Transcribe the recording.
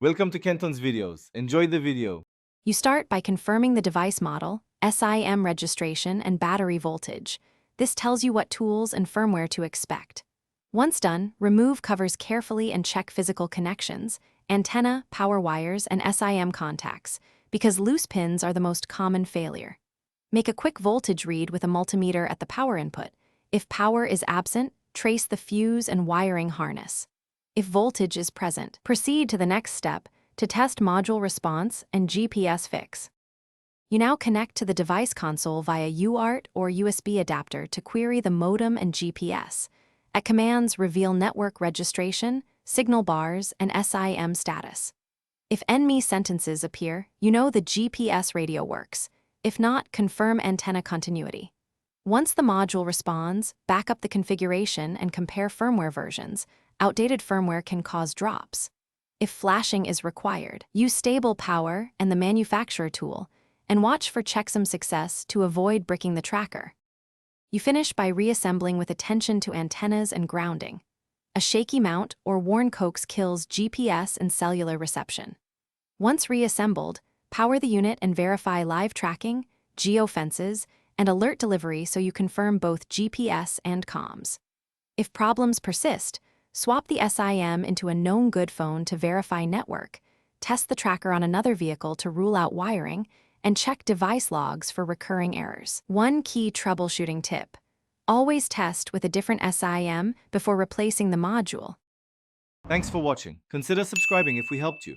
Welcome to Kenton's videos. Enjoy the video. You start by confirming the device model, SIM registration, and battery voltage. This tells you what tools and firmware to expect. Once done, remove covers carefully and check physical connections, antenna, power wires, and SIM contacts, because loose pins are the most common failure. Make a quick voltage read with a multimeter at the power input. If power is absent, trace the fuse and wiring harness. If voltage is present, proceed to the next step to test module response and GPS fix. You now connect to the device console via UART or USB adapter to query the modem and GPS. At commands, reveal network registration, signal bars, and SIM status. If enemy sentences appear, you know the GPS radio works. If not, confirm antenna continuity. Once the module responds, back up the configuration and compare firmware versions. Outdated firmware can cause drops. If flashing is required, use stable power and the manufacturer tool, and watch for checksum success to avoid bricking the tracker. You finish by reassembling with attention to antennas and grounding. A shaky mount or worn coax kills GPS and cellular reception. Once reassembled, power the unit and verify live tracking, geofences, and alert delivery so you confirm both GPS and comms. If problems persist, swap the SIM into a known good phone to verify network, test the tracker on another vehicle to rule out wiring, and check device logs for recurring errors. One key troubleshooting tip: always test with a different SIM before replacing the module. Thanks for watching. Consider subscribing if we helped you.